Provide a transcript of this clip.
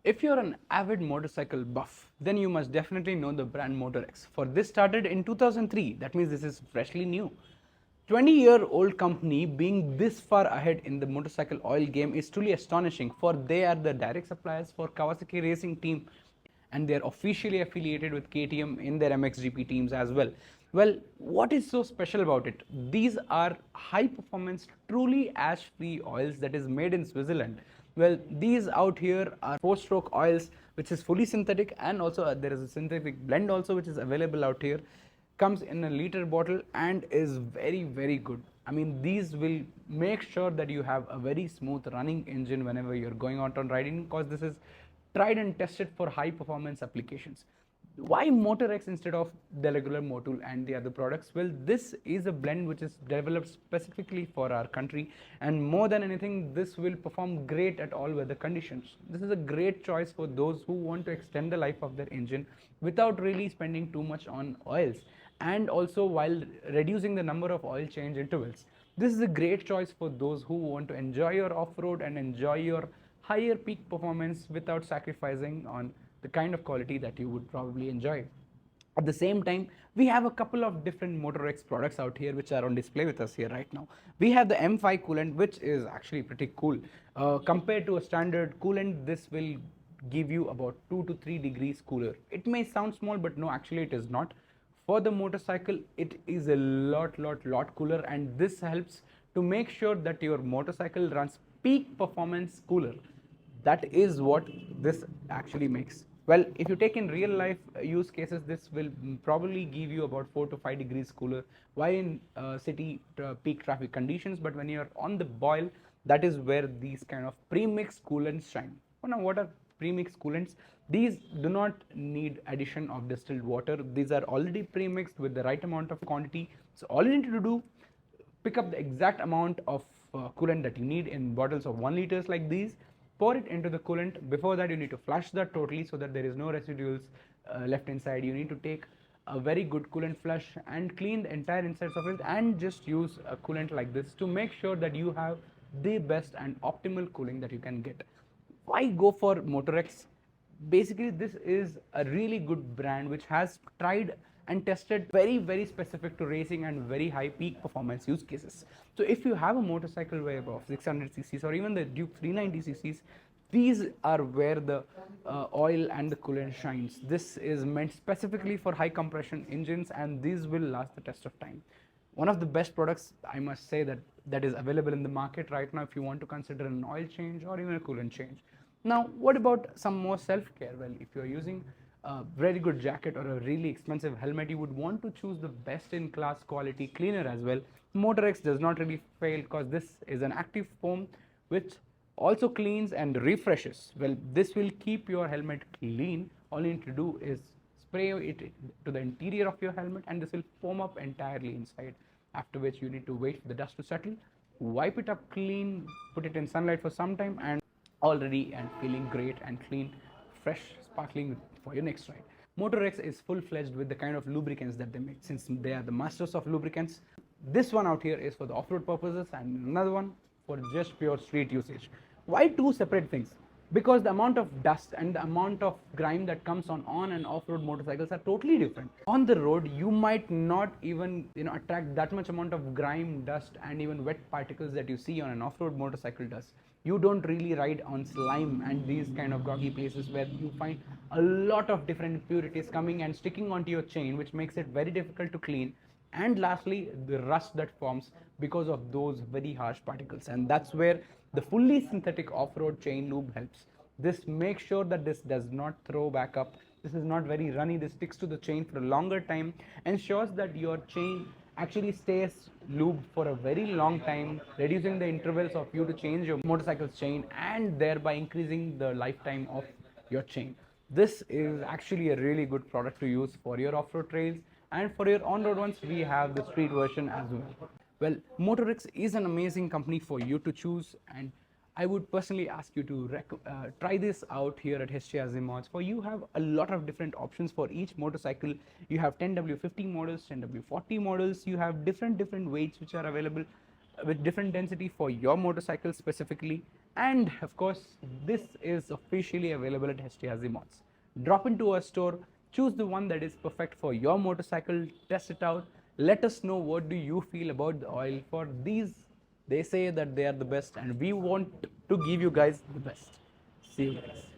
If you're an avid motorcycle buff, then you must definitely know the brand Motorex. For this started in 2003, that means this is freshly new. 20-year-old company being this far ahead in the motorcycle oil game is truly astonishing, for they are the direct suppliers for Kawasaki racing team and they are officially affiliated with KTM in their MXGP teams as well. Well, what is so special about it? These are high performance, truly ash free oils that is made in Switzerland. Well, these out here are 4-stroke oils which is fully synthetic, and also there is a synthetic blend also which is available out here. Comes in a liter bottle and is very good. I mean, these will make sure that you have a very smooth running engine whenever you're going out on riding, because this is tried and tested for high performance applications. Why Motorex instead of the regular Motul and the other products? Well, this is a blend which is developed specifically for our country, and more than anything, this will perform great at all weather conditions. This is a great choice for those who want to extend the life of their engine without really spending too much on oils, and also while reducing the number of oil change intervals. This is a great choice for those who want to enjoy your off-road and enjoy your higher peak performance without sacrificing on the kind of quality that you would probably enjoy. At the same time, we have a couple of different Motorex products out here which are on display with us here right now. We have the M5 coolant, which is actually pretty cool. Compared to a standard coolant, this will give you about 2 to 3 degrees cooler. It may sound small, but no, actually it is not. For the motorcycle, it is a lot cooler, and this helps to make sure that your motorcycle runs peak performance cooler. That is what this actually makes. Well, if you take in real life use cases, this will probably give you about 4 to 5 degrees cooler while in city peak traffic conditions, but when you're on the boil, that is where these kind of pre-mixed coolants shine. Now, what are pre-mixed coolants? These do not need addition of distilled water. These are already pre-mixed with the right amount of quantity. So all you need to do, pick up the exact amount of coolant that you need in bottles of 1 liters like these, pour it into the coolant. Before that, you need to flush that totally so that there is no residuals left inside. You need to take a very good coolant flush and clean the entire insides of it, and just use a coolant like this to make sure that you have the best and optimal cooling that you can get. Why go for Motorex? Basically, this is a really good brand which has tried and tested very specific to racing and very high peak performance use cases. So if you have a motorcycle way above 600 cc's or even the Duke 390 cc's, these are where the oil and the coolant shines. This is meant specifically for high compression engines, and these will last the test of time. One of the best products, I must say, that is available in the market right now if you want to consider an oil change or even a coolant change. Now, what about some more self-care? Well, if you're using a very good jacket or a really expensive helmet, you would want to choose the best-in-class quality cleaner as well. Motorex does not really fail, because this is an active foam which also cleans and refreshes. Well, this will keep your helmet clean. All you need to do is spray it to the interior of your helmet, and this will foam up entirely inside, after which you need to wait for the dust to settle, wipe it up clean, put it in sunlight for some time, and already and feeling great and clean, fresh, sparkling for your next ride. Motorex is full-fledged with the kind of lubricants that they make, since they are the masters of lubricants. This one out here is for the off-road purposes, and another one for just pure street usage. Why two separate things? Because the amount of dust and the amount of grime that comes on and off-road motorcycles are totally different. On the road, you might not even attract that much amount of grime, dust, and even wet particles that you see on an off-road motorcycle does. You don't really ride on slime and these kind of groggy places where you find a lot of different impurities coming and sticking onto your chain, which makes it very difficult to clean. And lastly, the rust that forms because of those very harsh particles, and that's where the fully synthetic off-road chain lube helps. This makes sure that this does not throw back up. This is not very runny. This sticks to the chain for a longer time, ensures that your chain actually stays lubed for a very long time, reducing the intervals of you to change your motorcycle's chain and thereby increasing the lifetime of your chain. This is actually a really good product to use for your off-road trails, and for your on-road ones, we have the street version as well. Well, Motorex is an amazing company for you to choose, and I would personally ask you to try this out here at HTRZMODZ. For you have a lot of different options for each motorcycle. You have 10W50 models, 10W40 models. You have different weights which are available with different density for your motorcycle specifically. And of course, this is officially available at HTRZMODZ. Drop into our store, choose the one that is perfect for your motorcycle, test it out. Let us know what do you feel about the oil. For these, they say that they are the best, and we want to give you guys the best. See you guys.